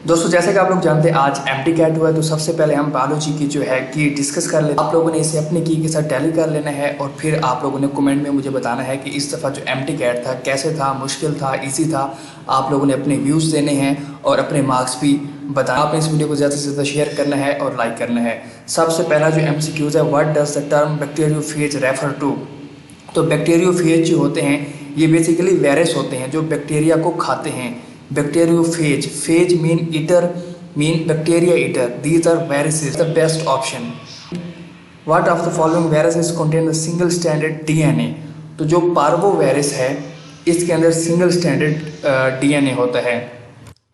दोस्तों जैसे कि आप लोग जानते हैं आज एम्प्टी कैट हुआ है, तो सबसे पहले हम बायोलॉजी की जो है की डिस्कस कर लेते हैं। आप लोगों ने इसे अपने की के साथ टैली कर लेना है और फिर आप लोगों ने कमेंट में मुझे बताना है कि इस दफ़ा जो एम्प्टी कैट था कैसे था, मुश्किल था, इजी था। आप लोगों ने अपने व्यूज़ देने हैं और अपने मार्क्स भी बताना। आपने इस वीडियो को ज़्यादा से ज़्यादा शेयर करना है और लाइक करना है। सबसे पहला जो MCQs है, what does the term bacteriophage refer to. तो बैक्टीरियोफेज जो होते हैं ये बेसिकली वायरस होते हैं जो बैक्टीरिया को खाते हैं। Bacteriophage, phage mean eater, mean bacteria eater, these are viruses. The best option. What of the following viruses contain the single standard DNA। तो जो पार्वो वायरस है इसके अंदर सिंगल स्टैंडर्ड DNA होता है,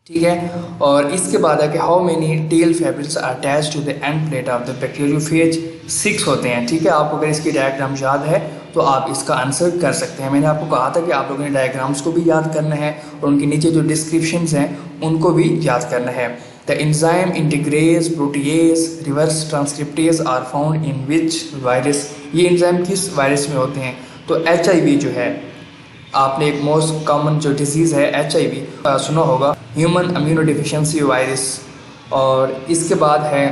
ठीक है। और इसके बाद है कि how many tail fabrics are attach to the end plate of the bacteriophage. 6 होते हैं, ठीक है। आपको अगर इसकी डायग्राम याद है तो आप इसका आंसर कर सकते हैं। मैंने आपको कहा था कि आप लोगों ने डायग्राम्स को भी याद करना है और उनके नीचे जो डिस्क्रिप्शंस हैं उनको भी याद करना है। The enzyme integrase, protease, reverse transcriptase are found in which virus. ये एंजाइम किस वायरस में होते हैं? तो HIV जो है, आपने एक मोस्ट कॉमन जो डिजीज़ है HIV सुना होगा, ह्यूमन इम्यूनो डिफिशियंसी वायरस। और इसके बाद है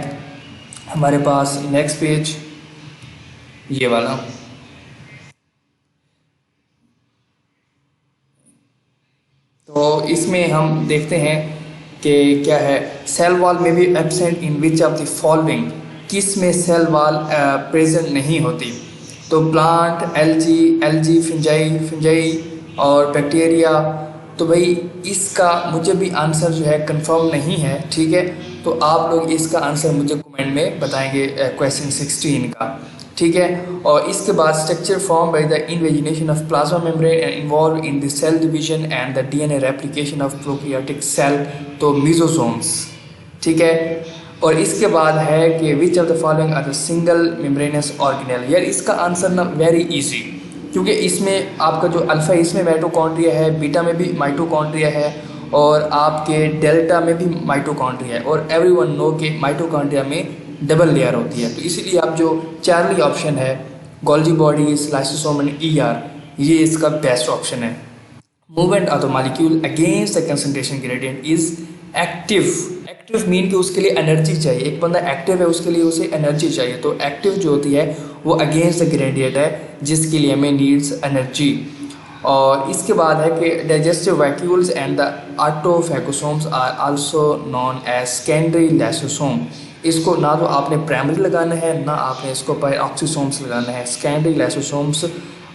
हमारे पास नेक्स्ट पेज ये वाला। तो इसमें हम देखते हैं कि क्या है, सेल वॉल में भी absent in which of the following. किस में सेल वॉल प्रेजेंट नहीं होती? तो प्लांट, एल्गी, फिंजाई और बैक्टीरिया। तो भाई इसका मुझे भी आंसर जो है कंफर्म नहीं है, ठीक है। तो आप लोग इसका आंसर मुझे कमेंट में बताएंगे क्वेश्चन 16 का, ठीक है। और इसके बाद structure form by the invagination of plasma membrane and involve in the cell division and the DNA replication of prokaryotic cell, तो मीजोसोम्स, ठीक है। और इसके बाद है कि which of the following are the single membranous organelle. यार इसका आंसर ना वेरी इजी, क्योंकि इसमें आपका जो अल्फा इसमें माइटोकॉन्ड्रिया है, बीटा में भी माइटोकॉन्ड्रिया है और आपके डेल्टा में भी माइटोकॉन्ड्रिया है। और एवरीवन नो के माइटोकॉन्ड्रिया में डबल लेयर होती है। तो इसीलिए आप जो चार्ली ऑप्शन है, Golgi bodies, lysosome and ER, ये इसका बेस्ट ऑप्शन है। Movement of the molecule against the concentration gradient is active. Active mean कि उसके लिए एनर्जी चाहिए। एक बंदा एक्टिव है उसके लिए उसे एनर्जी चाहिए। तो एक्टिव जो होती है वो अगेंस्ट द ग्रेडियंट है जिसके लिए हमें नीड्स एनर्जी। और इसके बाद है कि digestive vacuoles and the autophagosomes are also known as secondary lysosome. इसको ना तो आपने प्राइमरी लगाना है ना आपने इसको पैरोक्सिसोम्स लगाना है। Secondary lysosomes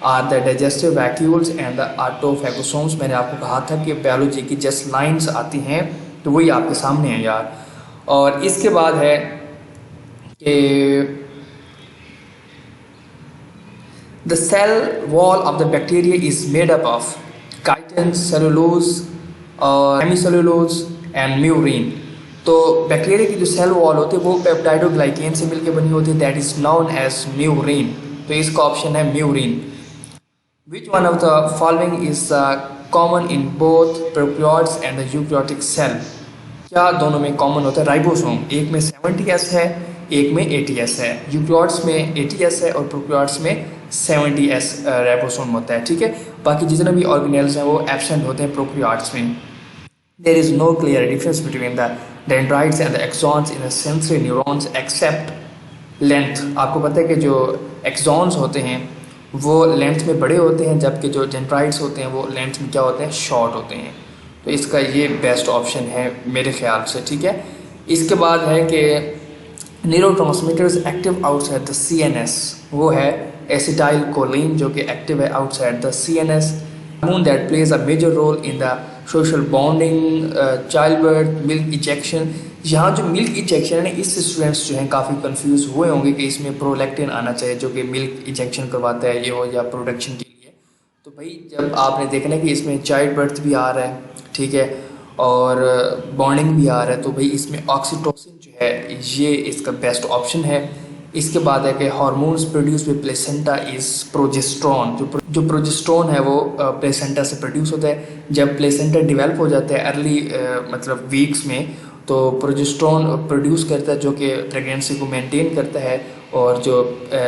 are the digestive vacuoles and the autophagosomes. मैंने आपको कहा था कि बायोलॉजी की जस्ट लाइंस आती हैं तो वही आपके सामने है यार। और इसके बाद है कि the cell wall of the bacteria is made up of chitin, cellulose और हेमीसेलुलोज एंड म्यूरिन। तो बैक्टीरिया की जो सेल वॉल होती है वो पेप्टाइडोग्लाइकेन से मिलकर बनी होती है, that is known as murein. तो इसका ऑप्शन है murein. Which one of the following is common in both prokaryotes and the eukaryotic cell. क्या दोनों में कॉमन होता है? राइबोसोम। एक में 70S है, एक में 80S है। यूकैरियोट्स में 80S है और प्रोकैरियोट्स में 70S राइबोसोम होता है, ठीक है। बाकी जितने भी ऑर्गेनेल्स हैं वो एब्सेंट होते हैं प्रोकैरियोट्स में। There is no clear difference between the dendrites and the axons in the sensory neurons except length। आपको पता है कि जो एक्सॉन्स होते हैं वो लेंथ में बड़े होते हैं, जबकि जो डेंड्राइट्स होते हैं वो लेंथ में क्या होते हैं, शॉर्ट होते हैं। तो इसका ये बेस्ट ऑप्शन है मेरे ख्याल से, ठीक है। इसके बाद है कि neurotransmitters active outside the CNS, वो है एसिटाइल कोलिन जो कि एक्टिव है outside the CNS। Hormone that plays a major role in the social bonding, child birth, milk ejection. यहाँ जो मिल्क इजेक्शन है ना, इससे स्टूडेंट्स जो हैं काफ़ी कंफ्यूज हुए होंगे कि इसमें प्रोलैक्टिन आना चाहिए जो कि मिल्क इजेक्शन करवाता है ये हो या प्रोडक्शन के लिए। तो भाई जब आपने देखना कि इसमें चाइल्ड बर्थ भी आ रहा है, ठीक है, और बॉन्डिंग भी आ रहा है, तो भाई इसमें ऑक्सीटोसिन जो है ये इसका बेस्ट ऑप्शन है। इसके बाद है कि hormones produce by placenta is progesterone. जो प्रोजेस्टेरोन है वो प्लेसेंटा से प्रोड्यूस होता है। जब प्लेसेंटा डेवलप हो जाता है अर्ली मतलब वीक्स में, तो प्रोजेस्टेरोन प्रोड्यूस करता है जो कि प्रेगनेंसी को मेंटेन करता है और जो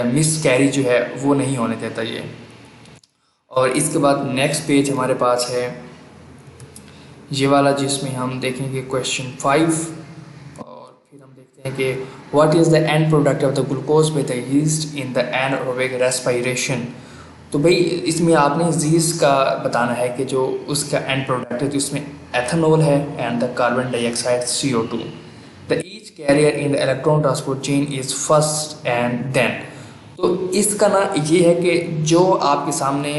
मिस कैरी जो है वो नहीं होने देता ये। और इसके बाद नेक्स्ट पेज हमारे पास है ये वाला, जिसमें हम देखेंगे क्वेश्चन 5। और फिर हम देखते हैं कि what is the end product of the glucose by the yeast in the anaerobic respiration. तो भाई इसमें आपने यीस्ट का बताना है कि जो उसका एंड प्रोडक्ट है, तो इसमें एथेनॉल है and the carbon dioxide CO2। The each carrier in the electron transport chain is first and then. तो इसका ना ये है कि जो आपके सामने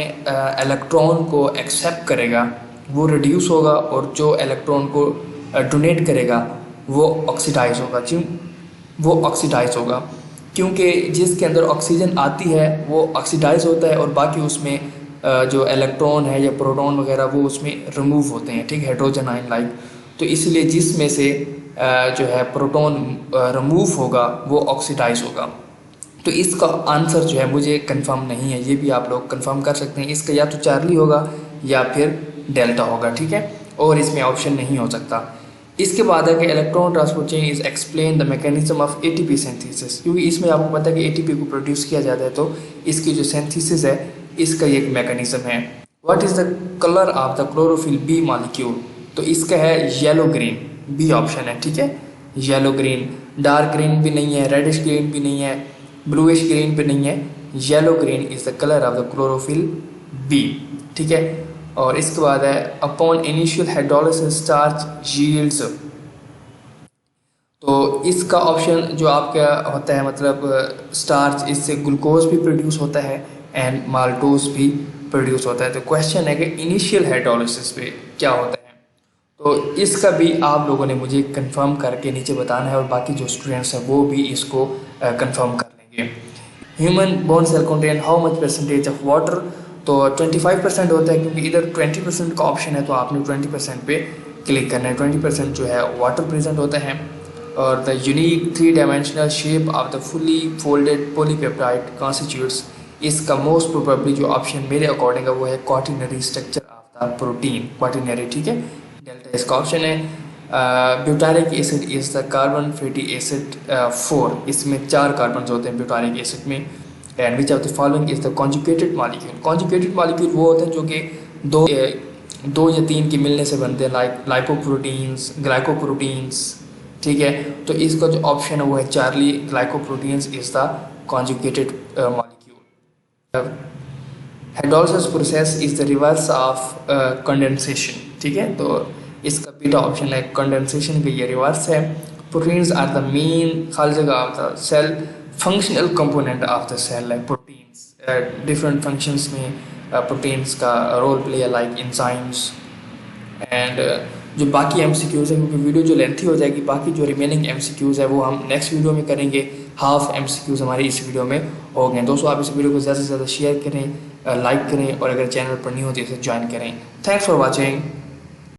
इलेक्ट्रॉन को एक्सेप्ट करेगा वो रिड्यूस होगा, और जो इलेक्ट्रॉन को डोनेट करेगा वो ऑक्सीडाइज होगा। क्यों वो ऑक्सीडाइज होगा? क्योंकि जिसके अंदर ऑक्सीजन आती है वो ऑक्सीडाइज होता है, और बाकी उसमें जो इलेक्ट्रॉन है या प्रोटॉन वगैरह वो उसमें रिमूव होते हैं, ठीक है, हाइड्रोजन आयन लाइक। तो इसलिए जिसमें से जो है प्रोटॉन रिमूव होगा वो ऑक्सीडाइज होगा। तो इसका आंसर जो है मुझे कंफर्म नहीं है, ये भी आप लोग कंफर्म कर सकते हैं। इसका या तो चार्ली होगा या फिर डेल्टा होगा, ठीक है, और इसमें ऑप्शन नहीं हो सकता। इसके बाद है कि electron transport chain is explain the mechanism of ATP synthesis, क्योंकि इसमें आपको पता है कि ATP को प्रोड्यूस किया जाता है, तो इसकी जो सिंथेसिस है इसका ये एक मैकेनिज्म है। What is the colour of the chlorophyll B molecule? तो इसका है येलो ग्रीन, B ऑप्शन है, ठीक है, येलो ग्रीन। डार्क ग्रीन भी नहीं है, रेडिश ग्रीन भी नहीं है, ब्लूइश ग्रीन भी नहीं है, yellow green is the colour of the chlorophyll B, ठीक है। और इसके बाद है upon initial hydrolysis starch yields. तो इसका ऑप्शन जो आपका होता है, मतलब स्टार्च, इससे ग्लूकोज भी प्रोड्यूस होता है एंड माल्टोज भी प्रोड्यूस होता है। तो क्वेश्चन है कि इनिशियल हाइड्रोलिसिस पे क्या होता है, तो इसका भी आप लोगों ने मुझे कंफर्म करके नीचे बताना है, और बाकी जो स्टूडेंट्स हैं वो भी इसको कंफर्म कर लेंगे। Human bone cell contain how much percentage of water? तो 25% होता है, क्योंकि इधर 20% का ऑप्शन है, तो आपने 20% पे क्लिक करना है। 20% जो है वाटर प्रेजेंट होता है। और the unique 3 dimensional shape of the fully folded polypeptide constitutes, इसका मोस्ट प्रोबेबली जो ऑप्शन मेरे अकॉर्डिंग है वो है quaternary structure of the protein, quaternary, ठीक है, डेल्टा इसका ऑप्शन है। Butyric acid is the carbon fatty acid 4, इसमें 4 कार्बन होते हैं ब्यूटारिक एसिड में। And which of the following is the conjugated molecule? Conjugated molecule वो होते हैं जो कि दो या तीन के मिलने से बनते हैं, लाइक लाइपोप्रोटीन्स, ग्लाइकोप्रोटीन्स, ठीक है। तो इसका जो ऑप्शन है वो है Charlie, glycoproteins is the conjugated molecule. Hydrolysis process is the reverse of condensation, ठीक है, तो इसका बीटा ऑप्शन है, कंडेंसेशन का ये रिवर्स है। प्रोटीन्स आर द मेन खालिज of the cell, functional component of the cell है प्रोटीन्स। डिफरेंट फंक्शंस में प्रोटीन्स का रोल प्ले है, लाइक एंजाइम्स। एंड जो बाकी MCQs है, क्योंकि वीडियो जो लेंथी हो जाएगी, बाकी जो रिमेनिंग MCQs है वो हम नेक्स्ट वीडियो में करेंगे। हाफ MCQs हमारे इस वीडियो में हो गए। दोस्तों आप इस वीडियो को ज़्यादा से ज़्यादा शेयर करें, लाइक करें, और अगर चैनल पर नहीं हो तो इसे ज्वाइन करें। Thanks for watching.